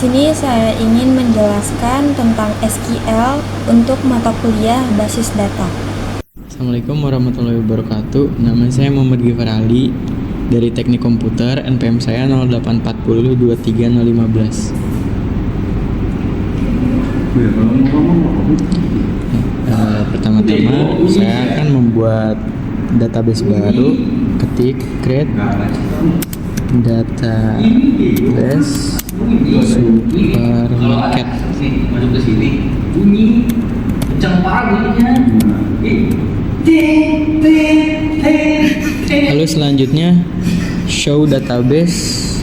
sini saya ingin menjelaskan tentang SQL untuk mata kuliah basis data. Assalamualaikum warahmatullahi wabarakatuh. Nama saya Muhammad Ghifar Ali dari Teknik Komputer. NPM saya 084023015. Pertama-tama saya akan membuat database baru. Ketik create database supermarket. Masuk ke sini bunyi kencang parah bunyinya. Lalu selanjutnya show database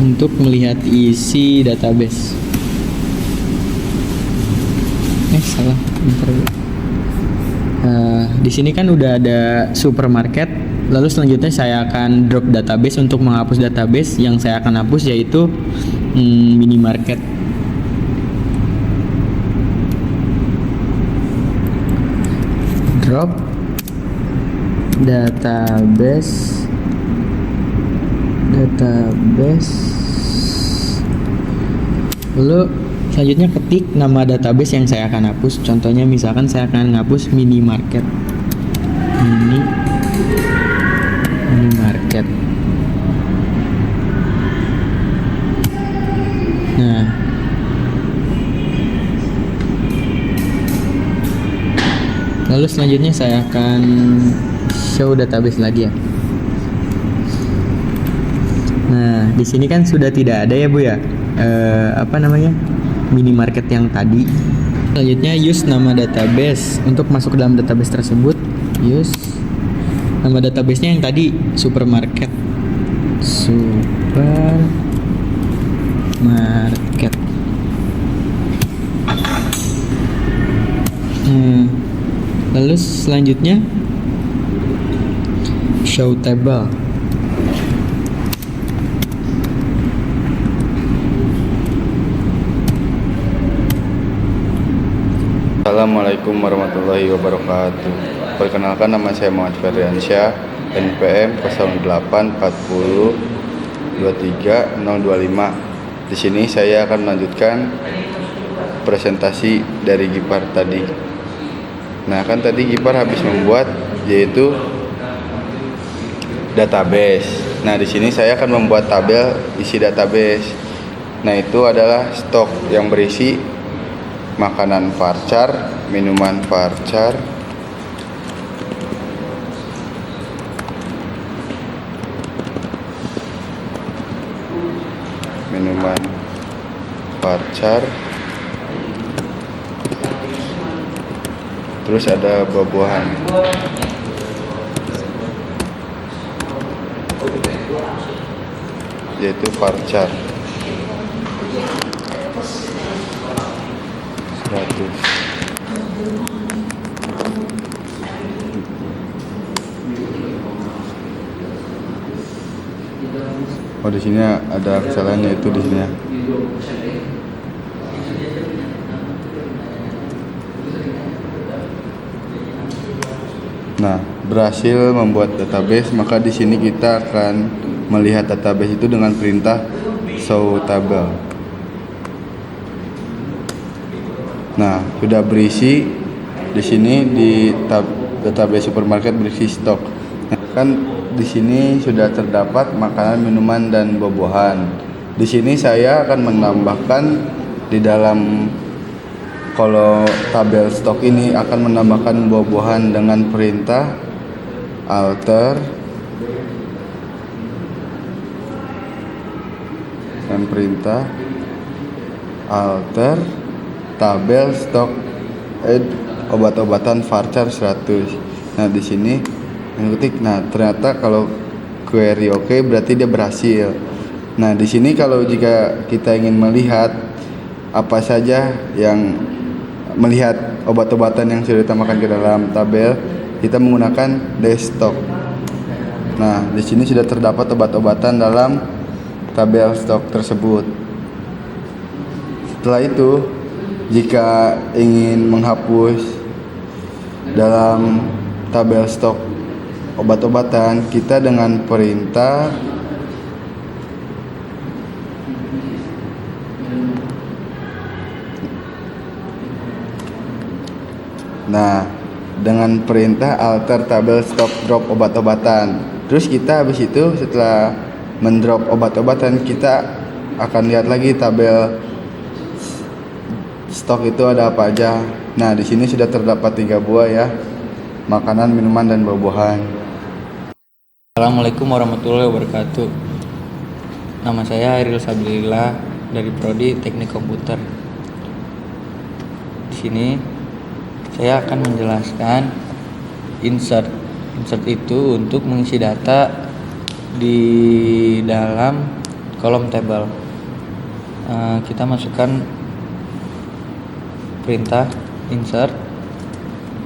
untuk melihat isi database. Salah. Di sini kan udah ada supermarket. Lalu selanjutnya saya akan drop database untuk menghapus database. Yang saya akan hapus yaitu minimarket. Drop database lalu selanjutnya ketik nama database yang saya akan hapus. Contohnya misalkan saya akan menghapus minimarket. Minimarket. Nah, lalu selanjutnya saya akan show database lagi ya. Nah, di sini kan sudah tidak ada ya Bu ya, minimarket yang tadi. Selanjutnya use nama database untuk masuk ke dalam database tersebut. Use nama databasenya yang tadi supermarket. Lalu selanjutnya show table. Assalamualaikum warahmatullahi wabarakatuh. Perkenalkan, nama saya Muhammad Ferdiansyah, NPM 0840230025. Di sini saya akan melanjutkan presentasi dari Ghifar tadi. Nah, kan tadi Ghifar habis membuat yaitu database. Nah, di sini saya akan membuat tabel isi database. Nah, itu adalah stok yang berisi makanan varchar, minuman varchar, terus ada buah-buahan. Yaitu varchar 100. Oh, di sini ada kesalahan yaitu di sini. Nah, berhasil membuat database, maka di sini kita akan melihat database itu dengan perintah show table. Nah, sudah berisi di sini di database supermarket berisi stok. Nah, kan di sini sudah terdapat makanan, minuman, dan buah-buahan. Di sini saya akan menambahkan di dalam kalau tabel stok ini akan menambahkan buah-buahan dengan perintah alter tabel stok obat-obatan varchar 100. Nah, di sini ketik. Nah, ternyata kalau query oke, berarti dia berhasil. Nah, di sini kalau jika kita ingin melihat apa saja yang melihat obat-obatan yang sudah ditambahkan ke dalam tabel, kita menggunakan desktop. Nah, di sini sudah terdapat obat-obatan dalam tabel stok tersebut. Setelah itu, jika ingin menghapus dalam tabel stok obat-obatan, kita dengan perintah Nah, dengan perintah alter tabel stok drop obat-obatan. Terus kita habis itu setelah mendrop obat-obatan, kita akan lihat lagi tabel stok itu ada apa aja. Nah, di sini sudah terdapat 3 buah ya. Makanan, minuman, dan buah-buahan. Assalamualaikum warahmatullahi wabarakatuh. Nama saya Hairil Sabilillah dari Prodi Teknik Komputer. Di sini saya akan menjelaskan insert. Insert itu untuk mengisi data di dalam kolom tabel. Kita masukkan perintah insert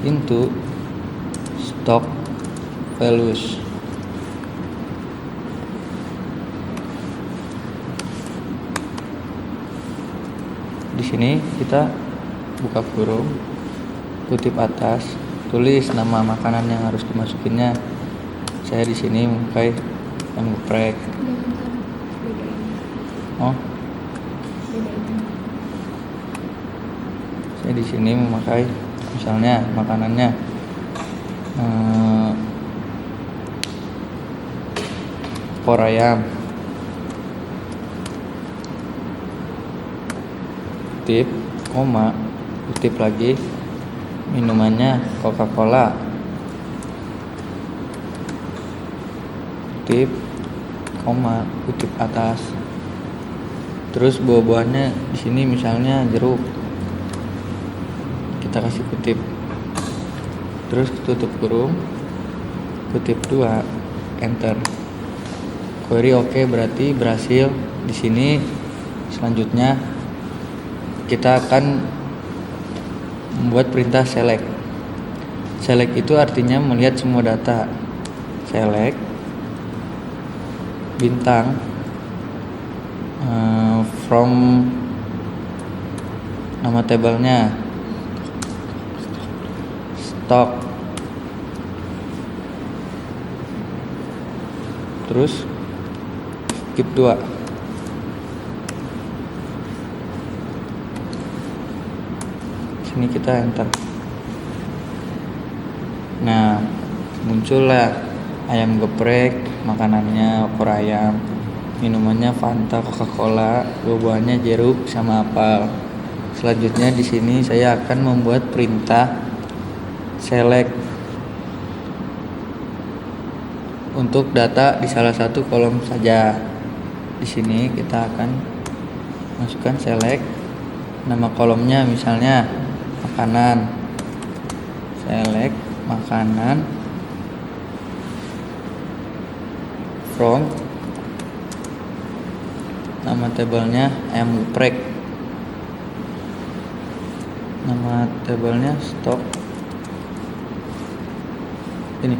into stock values. Di sini kita buka kurung, kutip atas, tulis nama makanan yang harus dimasukinnya. Saya di sini memakai ayam geprek. Oh, saya di sini memakai misalnya makanannya opor ayam. Kutip, koma, kutip lagi, minumannya Coca-Cola. Kutip, koma, kutip atas. Terus buah-buahannya di sini misalnya jeruk. Kita kasih kutip. Terus tutup kurung. Kutip 2, enter. Query oke, berarti berhasil. Di sini selanjutnya kita akan membuat perintah select. Select itu artinya melihat semua data. Select bintang from nama tabelnya, stock, terus skip 2. Ini kita enter. Nah, muncullah ayam geprek, makanannya opor ayam, minumannya Fanta, Coca-Cola, buah-buahannya jeruk sama apel. Selanjutnya di sini saya akan membuat perintah select untuk data di salah satu kolom saja. Di sini kita akan masukkan select, nama kolomnya misalnya makanan, select makanan from nama tabelnya ayam geprek, nama tabelnya stock. Ini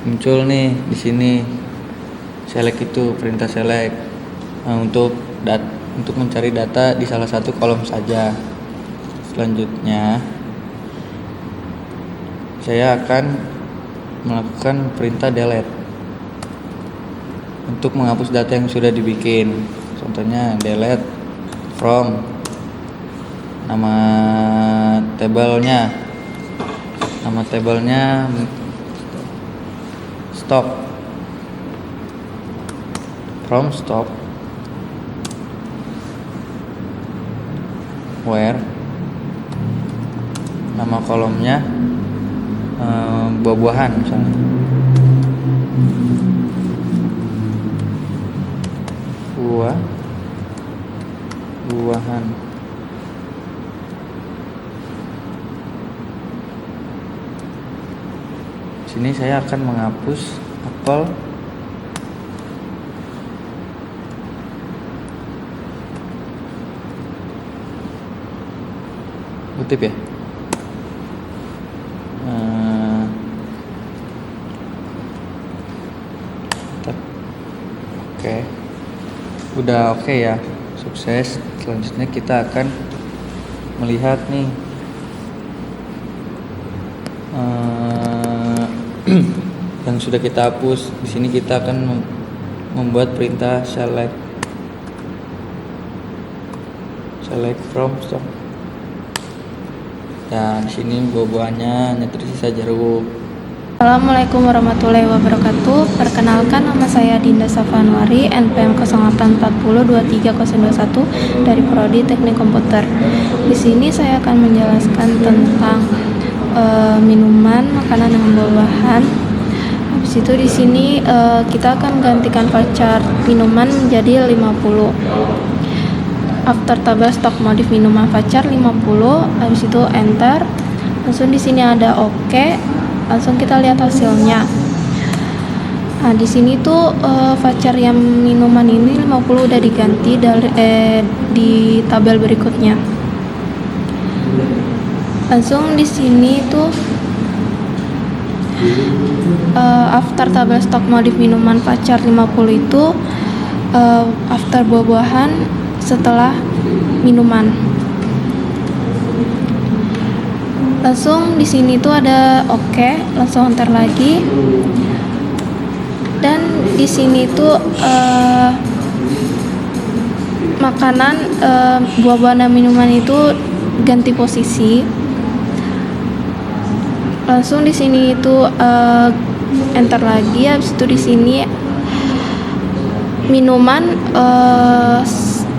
muncul nih di sini select, itu perintah select. Nah, untuk mencari data di salah satu kolom saja. Selanjutnya saya akan melakukan perintah delete untuk menghapus data yang sudah dibikin. Contohnya delete from nama tabelnya stock, from stock, where nama kolomnya buah-buahan misalnya, buah-buahan. Sini saya akan menghapus apel, kutip ya. Oke, udah oke ya, sukses. Selanjutnya kita akan melihat nih yang sudah kita hapus. Di sini kita akan membuat perintah select select from stock. Dan di sini buah-buahannya hanya tersisa jeruk. Assalamualaikum warahmatullahi wabarakatuh. Perkenalkan, nama saya Dinda Safanwari, NPM 08402301 dari Prodi Teknik Komputer. Di sini saya akan menjelaskan tentang minuman, makanan dan buah-buahan. Habis itu di sini kita akan gantikan voucher minuman menjadi 50. After tabel stok modif minuman voucher 50, habis itu enter. Langsung di sini ada oke. Langsung kita lihat hasilnya. Nah, di sini tuh voucher yang minuman ini 50 udah diganti di tabel berikutnya. Langsung di sini tuh after tabel stok modif minuman voucher 50 itu after buah-buahan setelah minuman. Langsung di sini tuh ada oke, langsung enter lagi. Dan di sini tuh makanan, buah-buahan dan minuman itu ganti posisi. Langsung di sini itu enter lagi. Habis itu di sini minuman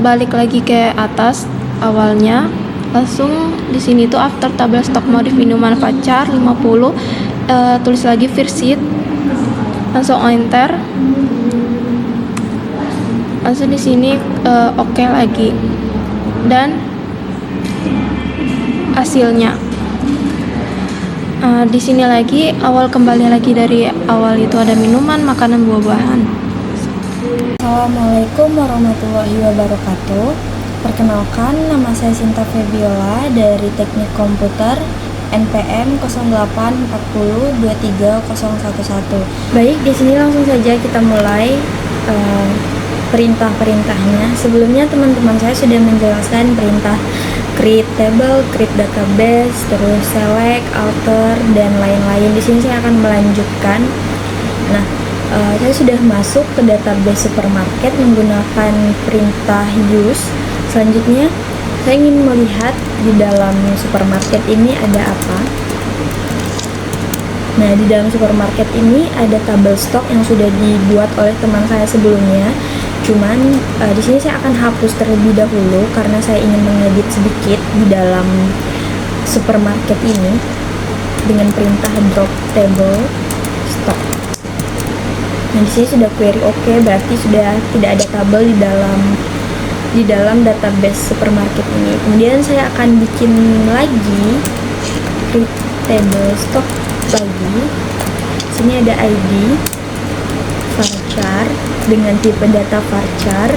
balik lagi ke atas awalnya. Langsung di sini tuh after tabel stok modif minuman voucher 50, tulis lagi first sheet. Langsung enter. Langsung di sini oke lagi. Dan hasilnya di sini lagi awal, kembali lagi dari awal, itu ada minuman, makanan, buah-buahan. Assalamualaikum warahmatullahi wabarakatuh. Perkenalkan, nama saya Sinta Febiola dari Teknik Komputer NPM 0840230111. Baik, di sini langsung saja kita mulai perintah-perintahnya. Sebelumnya teman-teman saya sudah menjelaskan perintah create table, create database, terus select, alter, dan lain-lain. Di sini saya akan melanjutkan. Nah, saya sudah masuk ke database supermarket menggunakan perintah use. Selanjutnya, saya ingin melihat di dalam supermarket ini ada apa. Nah, di dalam supermarket ini ada tabel stok yang sudah dibuat oleh teman saya sebelumnya. Cuman di sini saya akan hapus terlebih dahulu karena saya ingin mengedit sedikit di dalam supermarket ini dengan perintah drop table stock. Nah, di sini sudah query oke, berarti sudah tidak ada tabel di dalam database supermarket ini. Kemudian saya akan bikin lagi create table stock lagi. Sini ada ID varchar dengan tipe data varchar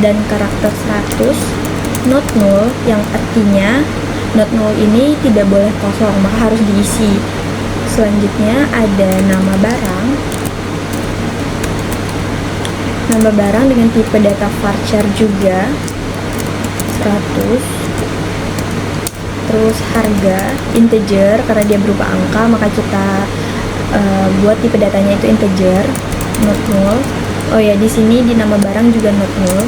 dan karakter 100, not null, yang artinya not null ini tidak boleh kosong, maka harus diisi. Selanjutnya ada nama barang. Nama barang dengan tipe data varchar juga 100. Terus harga integer karena dia berupa angka, maka kita buat tipe datanya itu integer, not null. Oh ya, di sini di nama barang juga not null.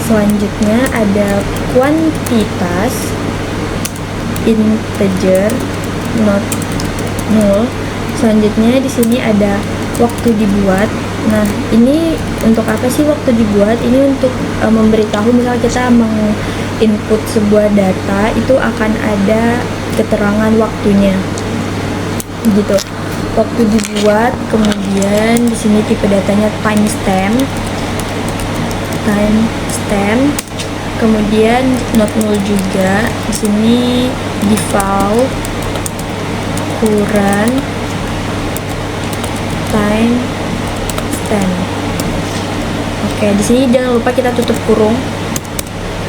Selanjutnya ada kuantitas integer, not null. Selanjutnya di sini ada waktu dibuat. Nah, ini untuk apa sih waktu dibuat? Ini untuk memberitahu misal kita menginput sebuah data itu akan ada keterangan waktunya. Gitu. Waktu dibuat, kemudian di sini tipe datanya timestamp. Kemudian not null juga. Di sini default, current, timestamp. Oke, di sini jangan lupa kita tutup kurung.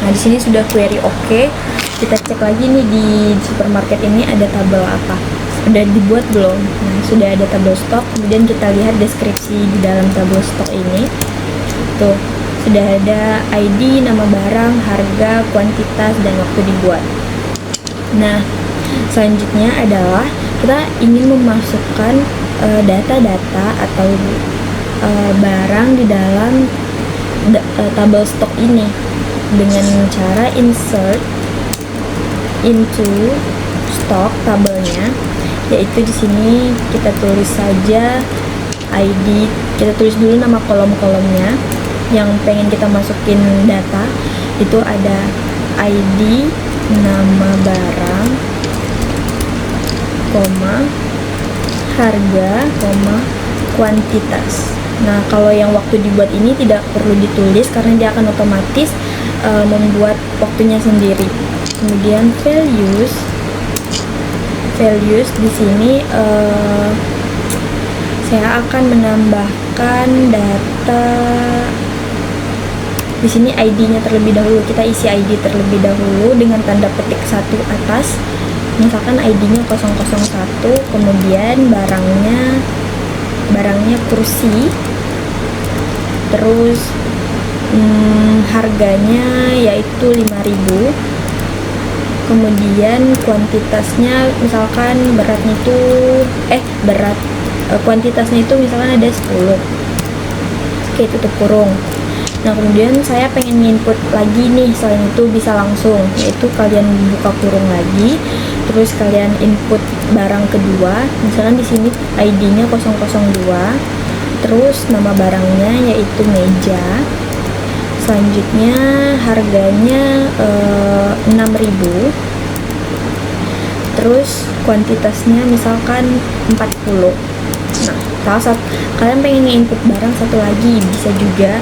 Nah, di sini sudah query oke. Kita cek lagi nih di supermarket ini ada tabel apa. Sudah dibuat belum? Nah, sudah ada tabel stok. Kemudian kita lihat deskripsi di dalam tabel stok ini. Tuh, sudah ada ID, nama barang, harga, kuantitas, dan waktu dibuat. Nah, selanjutnya adalah kita ingin memasukkan data-data atau barang di dalam tabel stok ini dengan cara insert into stock tabelnya, yaitu di sini kita tulis saja ID, kita tulis dulu nama kolom-kolomnya yang pengen kita masukin data. Itu ada ID, nama barang, koma, harga, koma, kuantitas. Nah, kalau yang waktu dibuat ini tidak perlu ditulis karena dia akan otomatis membuat waktunya sendiri. Kemudian values di sini saya akan menambahkan data. Di sini ID-nya terlebih dahulu, kita isi ID terlebih dahulu dengan tanda petik 1 atas. Misalkan ID-nya 001, kemudian barangnya kursi, terus harganya yaitu 5.000, kemudian kuantitasnya misalkan kuantitasnya itu misalkan ada 10. Oke, tutup kurung. Nah, kemudian saya pengen input lagi nih, selain itu bisa langsung, yaitu kalian buka kurung lagi, terus kalian input barang kedua, misalkan di sini ID-nya 002, terus nama barangnya yaitu meja, selanjutnya harganya 6.000, terus kuantitasnya misalkan 40. Nah, kalian pengen input barang satu lagi bisa juga.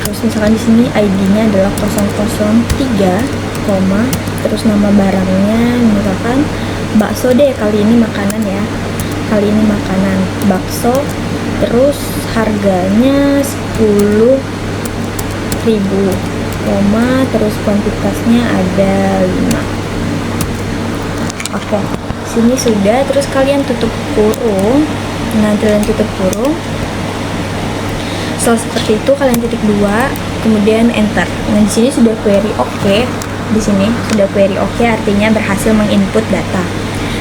Terus misalkan di sini ID-nya adalah 003, terus nama barangnya misalkan bakso deh, kali ini makanan ya. Kali ini makanan bakso, terus harganya 10.000, terus kuantitasnya ada 5. Oke, sini sudah, terus kalian tutup kurung. Nah, kalian tutup kurung. Setelah seperti itu kalian titik 2, kemudian enter. Nah, di sini sudah query oke. Di sini sudah query oke, artinya berhasil menginput data.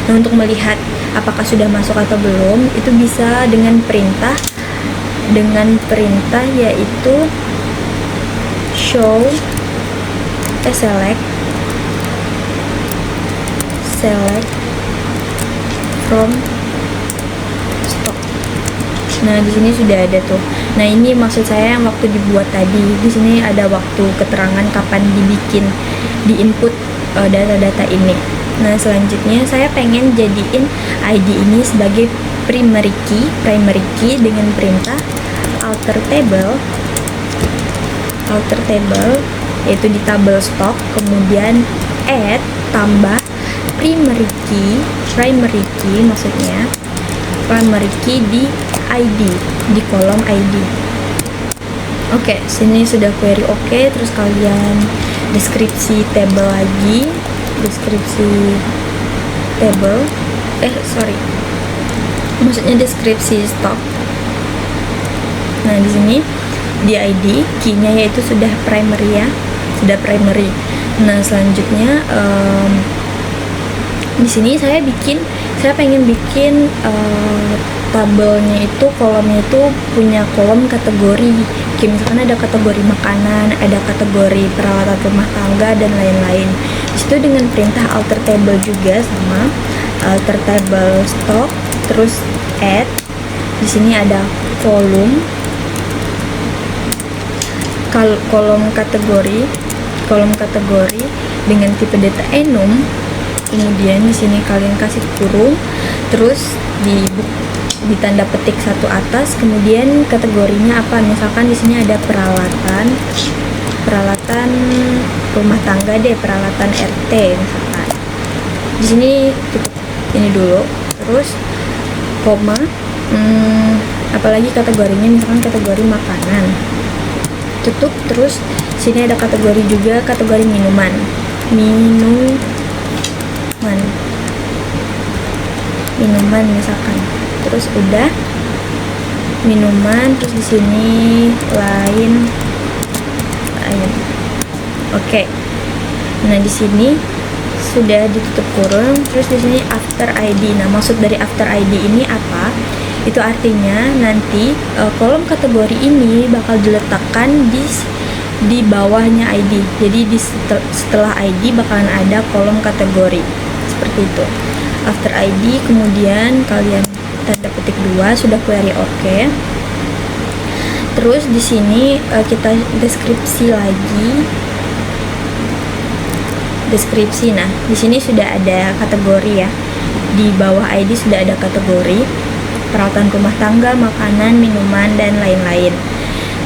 Nah, untuk melihat apakah sudah masuk atau belum, itu bisa dengan perintah yaitu select from stock. Nah, di sini sudah ada tuh. Nah, ini maksud saya yang waktu dibuat tadi. Di sini ada waktu keterangan kapan diinput data-data ini. Nah, selanjutnya saya pengen jadiin ID ini sebagai primary key dengan perintah alter table yaitu di tabel stock, kemudian add tambah primary key maksudnya primary key di ID, di kolom ID. Oke, sini sudah query oke, terus kalian deskripsi table lagi, maksudnya deskripsi stok. Nah, di sini di ID key-nya yaitu sudah primary. Nah, selanjutnya di sini saya pengen bikin tabelnya itu, kolomnya itu punya kolom kategori. Kayak misalkan ada kategori makanan, ada kategori peralatan rumah tangga dan lain-lain. Di situ dengan perintah alter table juga sama alter table stock, terus add. Di sini ada kolom kategori dengan tipe data enum. Kemudian di sini kalian kasih kurung, terus di tanda petik 1 atas, kemudian kategorinya apa? Misalkan di sini ada peralatan rumah tangga deh, peralatan RT misalkan. Di sini tutup ini dulu, terus koma, apalagi kategorinya misalkan kategori makanan. Tutup, terus sini ada kategori juga, kategori minuman misalkan. Terus udah minuman, terus di sini lain. Oke. Nah, di sini sudah ditutup kurung, terus di sini after ID. Nah, maksud dari after ID ini apa? Itu artinya nanti kolom kategori ini bakal diletakkan di bawahnya ID. Jadi setelah ID bakalan ada kolom kategori seperti itu. After ID kemudian kalian tanda petik 2 sudah query oke. Terus di sini kita deskripsi lagi. Deskripsi. Nah, di sini sudah ada kategori ya. Di bawah ID sudah ada kategori peralatan rumah tangga, makanan, minuman, dan lain-lain.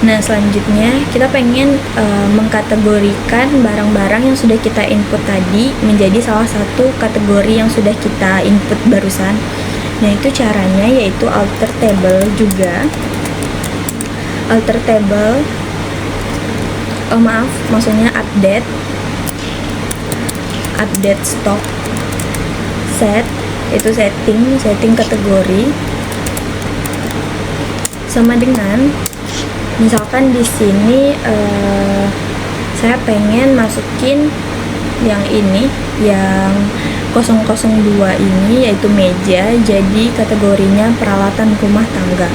Nah, selanjutnya kita pengen mengkategorikan barang-barang yang sudah kita input tadi menjadi salah satu kategori yang sudah kita input barusan. Nah, itu caranya yaitu alter table juga. Alter table, maksudnya update stock set, itu setting kategori, sama dengan misalkan di sini saya pengen masukin yang ini, yang 002 ini yaitu meja, jadi kategorinya peralatan rumah tangga.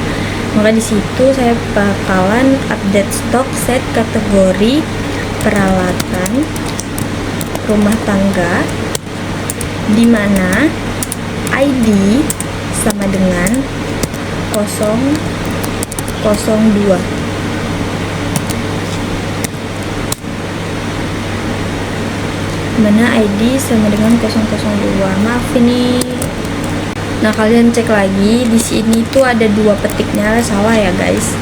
Maka di situ saya bakalan update stock set kategori peralatan rumah tangga, di mana ID sama dengan 002. Mana ID sama dengan 002. Maaf ini. Nah, kalian cek lagi di sini tuh ada 2 petiknya, salah ya guys.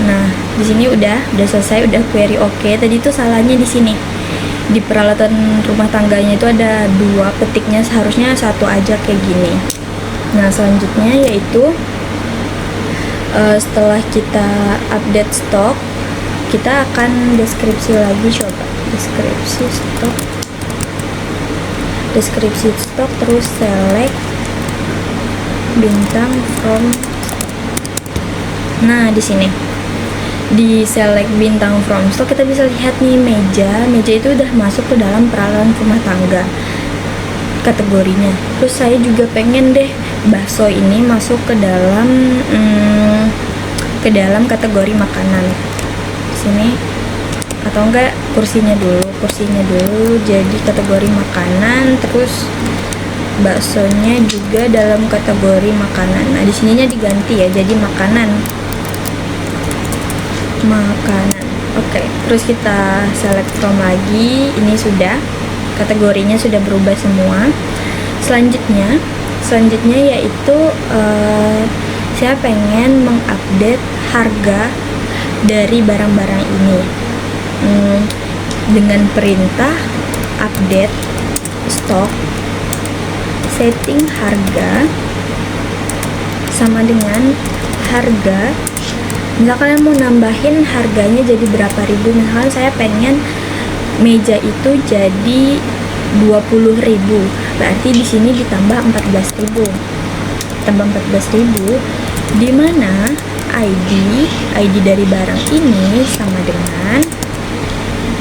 Nah, di sini udah selesai, udah query oke. Tadi tuh salahnya di sini. Di peralatan rumah tangganya itu ada 2 petiknya, seharusnya 1 aja kayak gini. Nah, selanjutnya yaitu setelah kita update stok, kita akan deskripsi lagi. Coba deskripsi stok, terus select bintang from. Nah, di sini di select bintang from stock kita bisa lihat nih meja itu udah masuk ke dalam peralatan rumah tangga kategorinya. Terus saya juga pengen deh bakso ini masuk ke dalam kategori makanan di sini, atau enggak kursinya dulu jadi kategori makanan, terus baksonya juga dalam kategori makanan. Nah, di sininya diganti ya jadi makanan. Oke, terus kita select from lagi. Ini sudah kategorinya sudah berubah semua. Selanjutnya yaitu saya pengen mengupdate harga dari barang-barang ini dengan perintah update stock setting harga sama dengan harga. Misalkan kalian mau nambahin harganya jadi berapa ribu, misalkan saya pengen meja itu jadi 20.000, berarti di sini ditambah 14.000, di mana ID dari barang ini sama dengan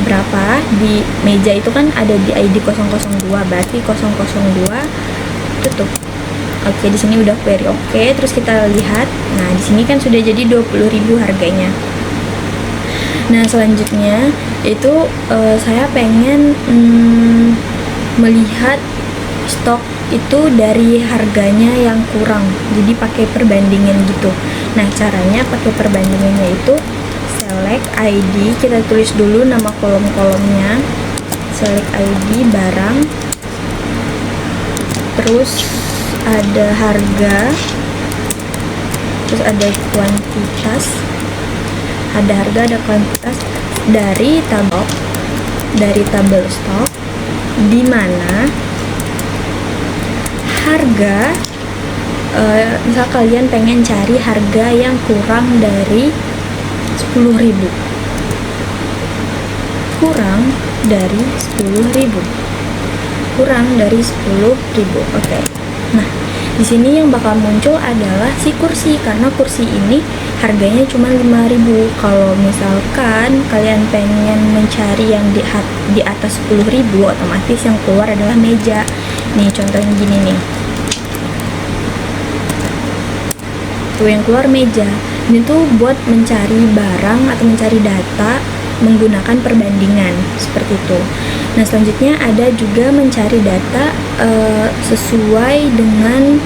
berapa. Di meja itu kan ada di ID 002, berarti 002 tutup. Oke, di sini udah query oke. Terus kita lihat. Nah, di sini kan sudah jadi 20.000 harganya. Nah, selanjutnya itu saya pengen melihat stok itu dari harganya yang kurang. Jadi pakai perbandingan gitu. Nah, caranya pakai perbandingannya itu select ID, kita tulis dulu nama kolom-kolomnya. Select ID barang. Terus ada harga, terus ada kuantitas, ada dari tabel stok, di mana harga misal kalian pengen cari harga yang kurang dari 10.000, kurang dari 10.000. Oke. Nah, di sini yang bakal muncul adalah si kursi, karena kursi ini harganya cuma 5.000. Kalau misalkan kalian pengen mencari yang di atas 10.000, otomatis yang keluar adalah meja. Nih, contohnya gini nih. tuh yang keluar meja. Ini tuh buat mencari barang atau mencari data menggunakan perbandingan seperti itu. Nah selanjutnya ada juga mencari data sesuai dengan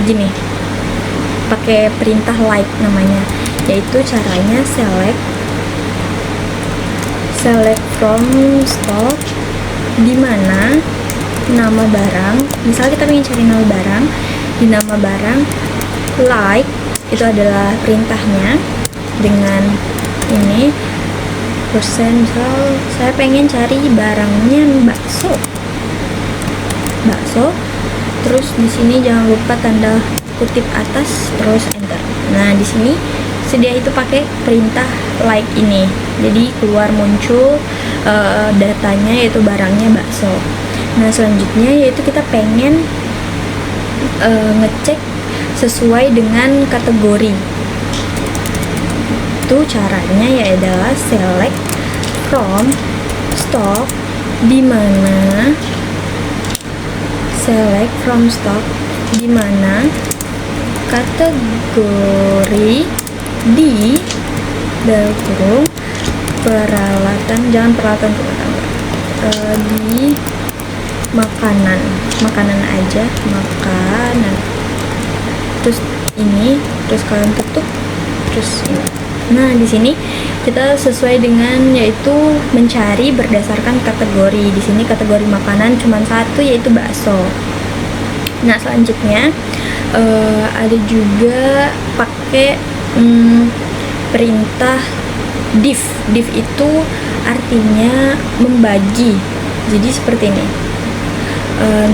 gini, pakai perintah like namanya, yaitu caranya select from stock, di mana nama barang, misal kita ingin cari nama barang, di nama barang like itu adalah perintahnya dengan ini persen. Misal saya pengen cari barangnya bakso, terus di sini jangan lupa tanda kutip atas, terus enter. Nah di sini dia itu pakai perintah like ini, jadi keluar muncul datanya yaitu barangnya bakso. Nah selanjutnya yaitu kita pengen ngecek sesuai dengan kategori. Itu caranya ya adalah select from stock, di mana kategori di dalam kurung peralatan, jangan peralatan rumah tangga, di makanan aja, makanan, terus ini, terus kalian ketuk, terus ini. Nah di sini kita sesuai dengan yaitu mencari berdasarkan kategori. Di sini kategori makanan cuma satu, yaitu bakso. Nah selanjutnya ada juga pakai perintah div. Div itu artinya membagi. Jadi seperti ini.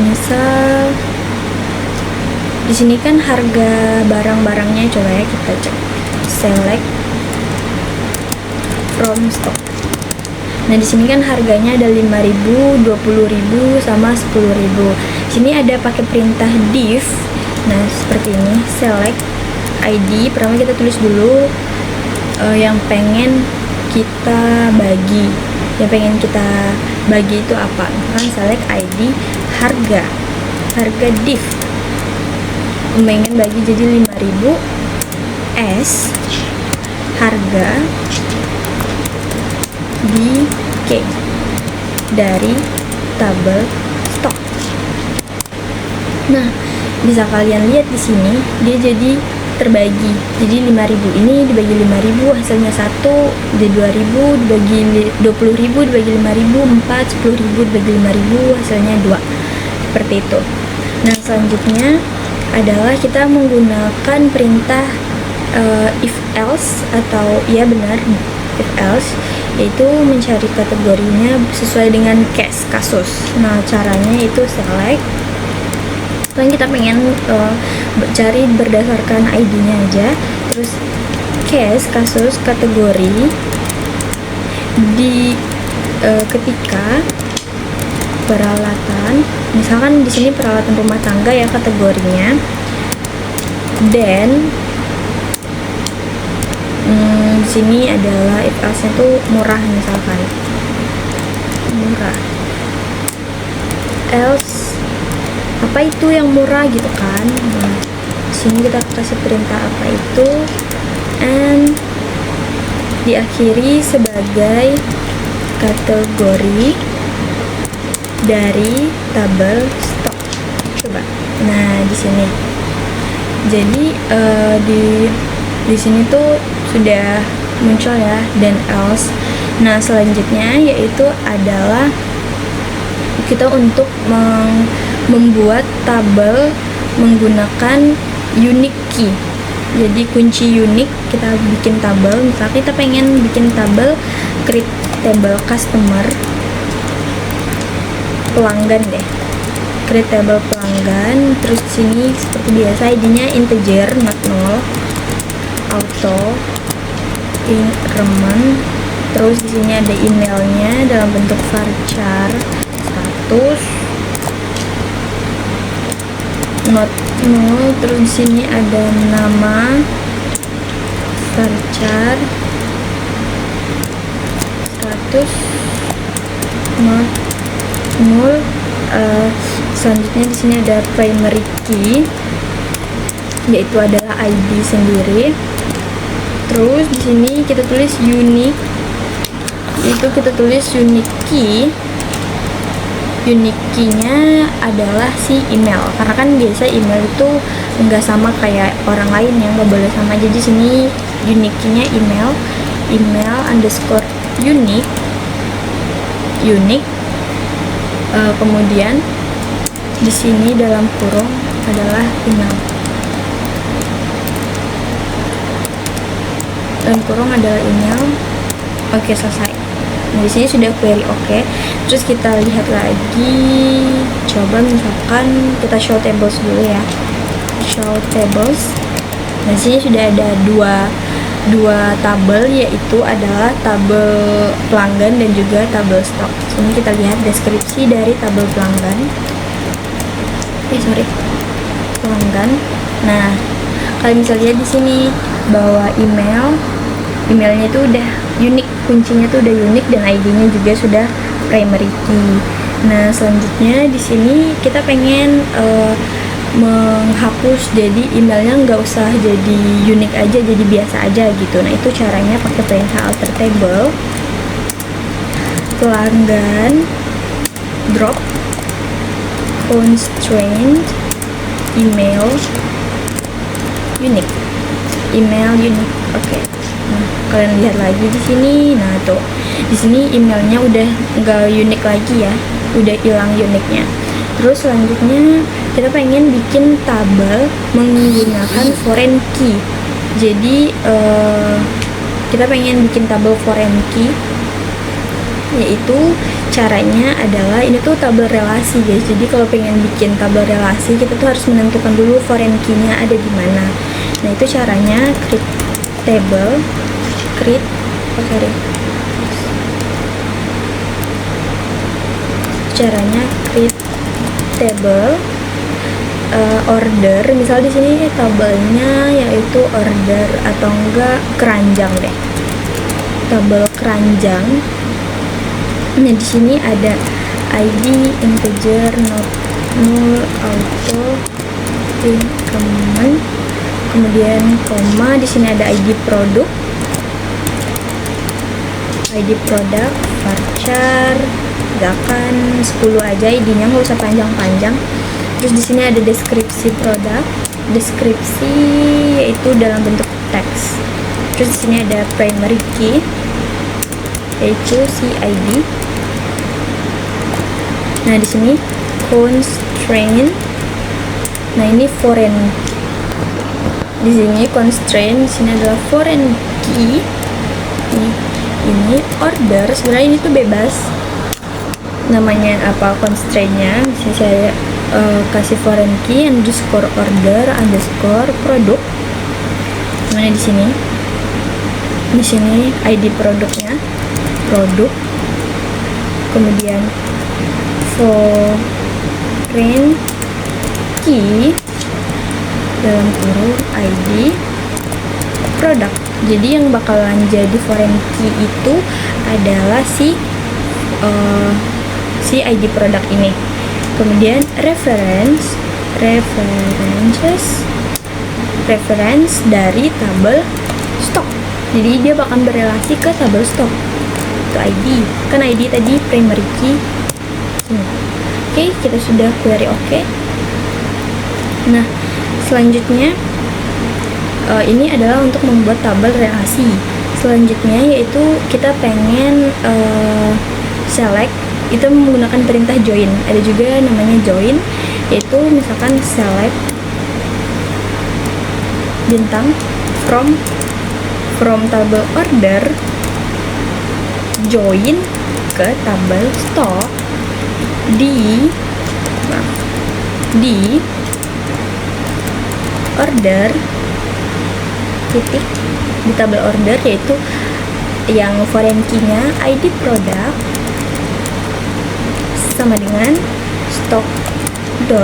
Misal di sini kan harga barang-barangnya, coba ya kita cek. Select from stock. Nah di sini kan harganya ada 5.000, 20.000 sama 10.000. Sini ada pakai perintah div. Nah seperti ini, select ID. Pertama kita tulis dulu yang pengen kita bagi. Yang pengen kita bagi itu apa? Kan select ID harga div. Pengen bagi jadi 5.000 S harga di K dari tabel stok. Nah, bisa kalian lihat di sini dia jadi terbagi. Jadi 5.000 ini dibagi 5.000 hasilnya 1, jadi 2.000 dibagi 20.000 dibagi 5.000, 4, 10.000 dibagi 5.000 hasilnya 2. Seperti itu. Nah, selanjutnya adalah kita menggunakan perintah if else atau ya benar if else, yaitu mencari kategorinya sesuai dengan case, kasus. Nah caranya itu select, kan kita pengen cari berdasarkan ID-nya aja, terus case, kasus, kategori di ketika peralatan, misalkan di sini peralatan rumah tangga ya kategorinya, dan di sini adalah if else-nya tuh murah, misalkan murah, else apa itu yang murah gitu kan. Nah, di sini kita kasih perintah apa itu, and diakhiri sebagai kategori dari tabel stok. Coba. Nah, di sini. Jadi di sini tuh sudah muncul ya, dan else. Nah, selanjutnya yaitu adalah kita untuk membuat tabel menggunakan unique key. Jadi kunci unik, kita bikin tabel. Misalnya kita pengen bikin tabel create table customer pelanggan deh, create table pelanggan. Terus sini seperti biasa ID-nya integer, not null, auto increment. Terus di sini ada emailnya dalam bentuk varchar, status not null. Terus di sini ada nama, varchar, status not null. Selanjutnya di sini ada primary key, yaitu adalah ID sendiri. Terus di sini kita tulis unique, itu kita tulis unique key. Unique key-nya adalah si email, karena kan biasa email itu nggak sama kayak orang lain yang nggak boleh sama. Jadi sini unique key-nya email underscore unique. Kemudian di sini dalam kurung adalah email. Dalam kurung adalah email. Oke, selesai. Nah, di sini sudah query oke. Terus kita lihat lagi, coba misalkan kita show tables dulu ya. Show tables. Nah, di sini sudah ada dua tabel, yaitu adalah tabel pelanggan dan juga tabel stok. Sini kita lihat deskripsi dari tabel pelanggan. Pelanggan. Nah, kalian bisa lihat di sini bahwa emailnya itu udah unik, kuncinya tuh udah unik, dan ID-nya juga sudah primary key. Nah, selanjutnya di sini kita pengen menghapus, jadi emailnya nggak usah jadi unik aja, jadi biasa aja gitu. Nah, itu caranya pakai perintah alter table pelanggan drop constraint email unique. Oke. Nah, kalian lihat lagi di sini. Nah, tuh di sini emailnya udah nggak unik lagi ya, udah hilang uniknya. Terus selanjutnya kita pengen bikin tabel menggunakan foreign key. Jadi kita pengen bikin tabel foreign key, yaitu caranya adalah ini tuh tabel relasi guys. Jadi kalau pengen bikin tabel relasi, kita tuh harus menentukan dulu foreign key-nya ada di mana. Nah, itu caranya create table, caranya create table order. Misal di sini tabelnya yaitu order atau enggak keranjang deh, tabel keranjang. Nah, di sini ada ID integer, not null, auto, increment, kemudian koma. Di sini ada ID produk, varchar, misalkan 10 aja ID-nya, nggak usah panjang-panjang. Terus di sini ada deskripsi produk, deskripsi yaitu dalam bentuk teks. Terus di sini ada primary key, yaitu si ID. Nah, di sini constraint. Nah, ini foreign. Di sini constraint, di sini adalah foreign key. Ini order. Sebenarnya ini tuh bebas namanya apa constraint-nya. Bisa saya kasih foreign key underscore order underscore produk. Mana di sini? Di sini ID produknya, produk. Kemudian foreign key dalam kurung ID produk. Jadi yang bakalan jadi foreign key itu adalah si ID produk ini. Kemudian reference dari tabel stok. Jadi dia bakal berelasi ke tabel stok. Itu ID. Kan ID tadi primary key. Oke, kita sudah query oke. Nah, selanjutnya ini adalah untuk membuat tabel relasi. Selanjutnya yaitu kita pengen select, itu menggunakan perintah join. Ada juga namanya join, yaitu misalkan select bintang from tabel order join ke tabel stock di order titik di tabel order, yaitu yang foreign key-nya ID produk sama dengan stock.id.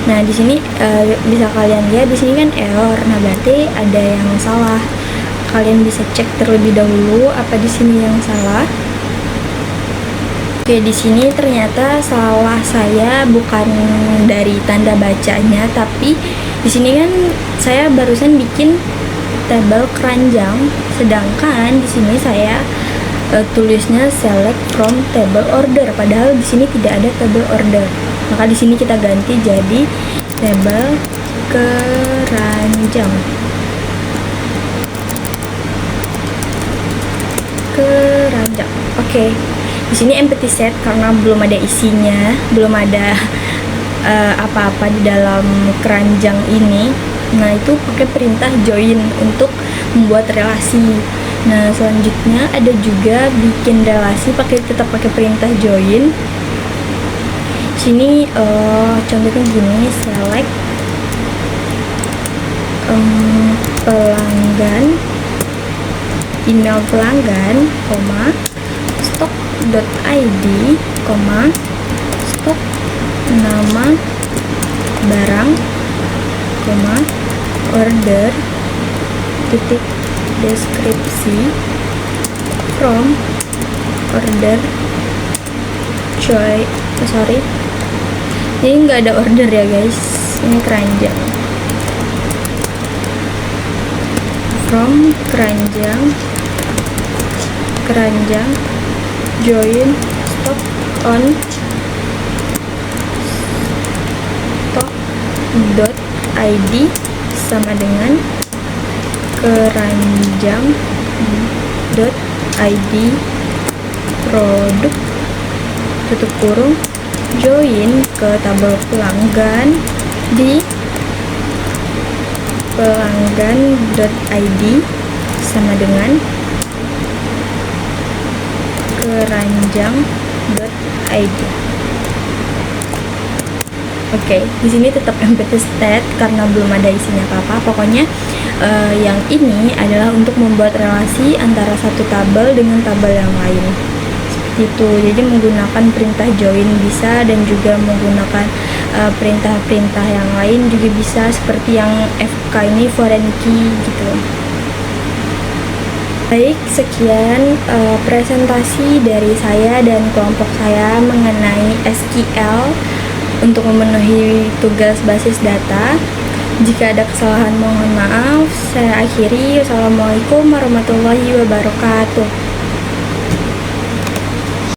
Nah, di sini bisa kalian lihat di sini kan error. Nah, berarti ada yang salah. Kalian bisa cek terlebih dahulu apa di sini yang salah. Oke, di sini ternyata salah saya bukan dari tanda bacanya, tapi di sini kan saya barusan bikin tabel keranjang, sedangkan di sini saya tulisnya select from table order, padahal di sini tidak ada table order. Maka di sini kita ganti jadi tabel keranjang. Oke. Di sini empty set karena belum ada isinya, belum ada apa-apa di dalam keranjang ini. Nah, itu pakai perintah join untuk membuat relasi. Nah, selanjutnya ada juga bikin relasi tetap pakai perintah join. Sini contohnya gini, select pelanggan, email pelanggan, stok.id, stok nama barang, order, titik deskripsi, from order, ini nggak ada order ya guys, ini keranjang, from keranjang, join stock on stock.id sama dengan keranjang.id produk tutup kurung join ke tabel pelanggan di pelanggan.id sama dengan keranjang.id. Oke, di sini tetap empty state karena belum ada isinya apa-apa. Pokoknya yang ini adalah untuk membuat relasi antara satu tabel dengan tabel yang lain. Seperti itu. Jadi menggunakan perintah join bisa, dan juga menggunakan perintah-perintah yang lain juga bisa, seperti yang FK ini foreign key gitu. Baik, sekian presentasi dari saya dan kelompok saya mengenai SQL untuk memenuhi tugas basis data. Jika ada kesalahan mohon maaf. Saya akhiri. Wassalamualaikum warahmatullahi wabarakatuh.